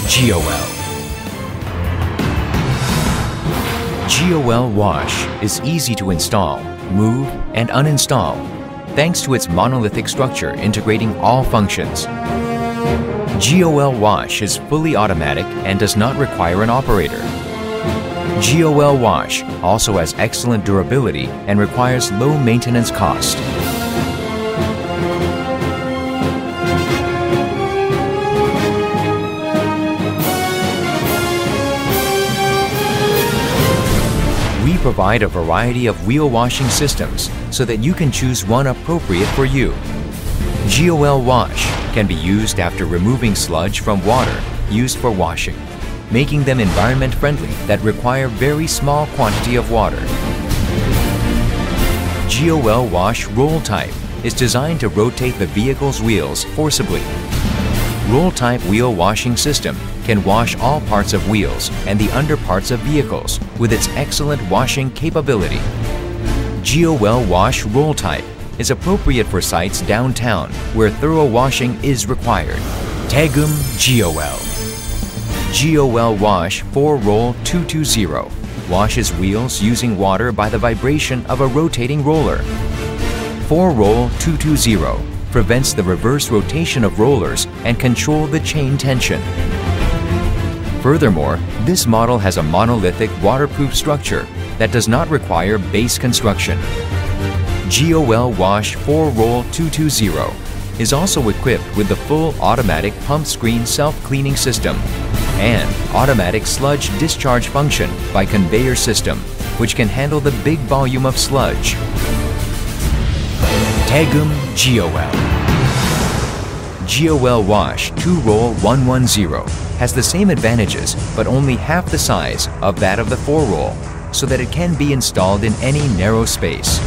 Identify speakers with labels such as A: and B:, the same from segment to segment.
A: Geowell. Geowell Wash is easy to install, move, and uninstall thanks to its monolithic structure integrating all functions. Geowell Wash is fully automatic and does not require an operator. Geowell Wash also has excellent durability and requires low maintenance cost. We provide a variety of wheel washing systems so that you can choose one appropriate for you. Geowell Wash can be used after removing sludge from water used for washing, making them environment friendly that require very small quantity of water. Geowell Wash Roll Type is designed to rotate the vehicle's wheels forcibly. Roll Type wheel washing system can wash all parts of wheels and the underparts of vehicles with its excellent washing capability. Geowell Wash Roll Type is appropriate for sites downtown where thorough washing is required. Geowell. Geowell Wash 4-Roll 220 washes wheels using water by the vibration of a rotating roller. 4-Roll 220 prevents the reverse rotation of rollers and control the chain tension. Furthermore, this model has a monolithic waterproof structure that does not require base construction. Geowell Wash 4-Roll 220 is also equipped with the full automatic pump screen self-cleaning system and automatic sludge discharge function by conveyor system, which can handle the big volume of sludge. Geowell. Geowell Wash 2-Roll 110 has the same advantages but only half the size of that of the 4-Roll, so that it can be installed in any narrow space.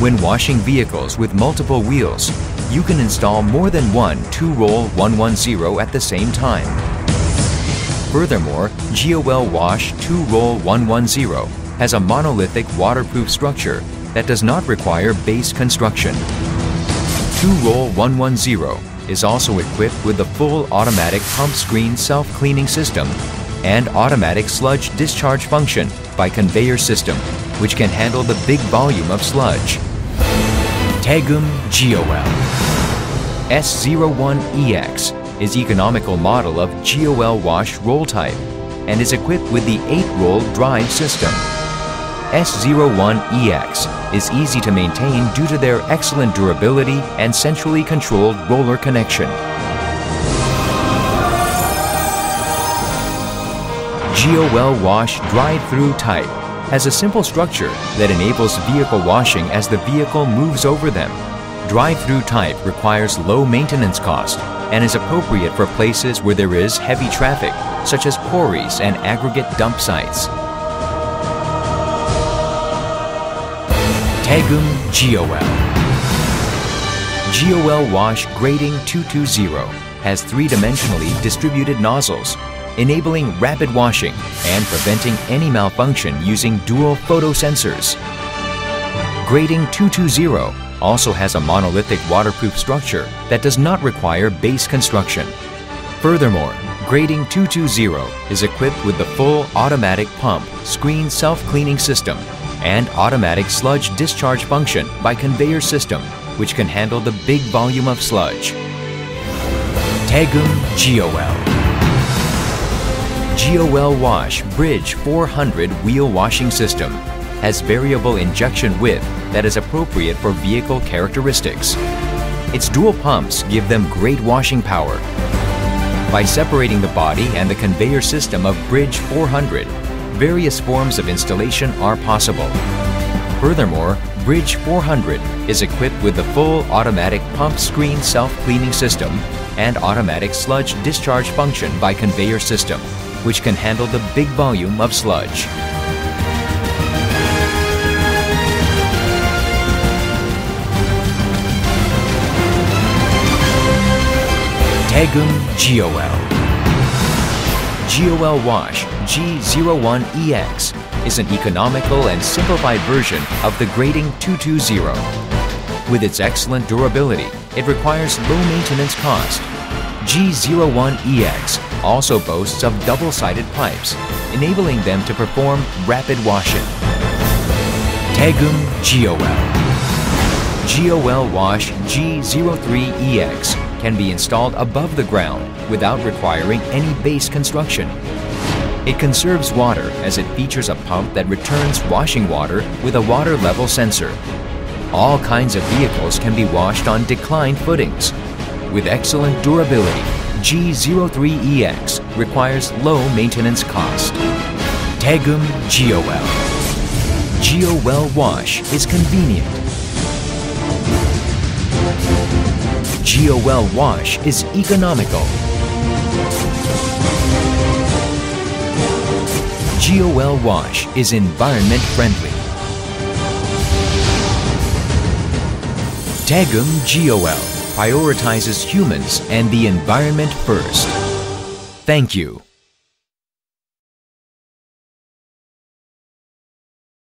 A: When washing vehicles with multiple wheels, you can install more than one 2-Roll 110 at the same time. Furthermore, Geowell Wash 2-Roll 110 has a monolithic waterproof structure that does not require base construction. 2-Roll 110 is also equipped with the full automatic pump screen self-cleaning system and automatic sludge discharge function by conveyor system, which can handle the big volume of sludge. Geowell. S01EX is economical model of Geowell Wash Roll Type and is equipped with the 8-roll drive system. S01EX is easy to maintain due to their excellent durability and centrally controlled roller connection. Geowell Wash Drive-Through Type has a simple structure that enables vehicle washing as the vehicle moves over them. Drive-through type requires low maintenance cost and is appropriate for places where there is heavy traffic, such as quarries and aggregate dump sites. Geowell. Geowell Wash Grading 220 has three-dimensionally distributed nozzles, enabling rapid washing and preventing any malfunction using dual photo sensors. Grading 220 also has a monolithic waterproof structure that does not require base construction. Furthermore, Grading 220 is equipped with the full automatic pump screen self-cleaning system and automatic sludge discharge function by conveyor system, which can handle the big volume of sludge. Geowell. Geowell Wash Bridge 400 wheel washing system has variable injection width that is appropriate for vehicle characteristics. Its dual pumps give them great washing power. By separating the body and the conveyor system of Bridge 400, various forms of installation are possible. Furthermore, Bridge 400 is equipped with the full automatic pump screen self-cleaning system and automatic sludge discharge function by conveyor system, which can handle the big volume of sludge. Geowell. Geowell Wash G01EX is an economical and simplified version of the Grading 220. With its excellent durability, it requires low maintenance cost. G01EX also boasts of double-sided pipes, enabling them to perform rapid washing. Taegum Geowell. Geowell Wash G03EX can be installed above the ground without requiring any base construction. It conserves water as it features a pump that returns washing water with a water level sensor. All kinds of vehicles can be washed on declined footings. With excellent durability, G03EX requires low maintenance cost. Taegum Geowell. Geowell Wash is convenient. Geowell Wash is economical. Geowell Wash is environment friendly. Taegum Geowell prioritizes humans and the environment first. Thank you.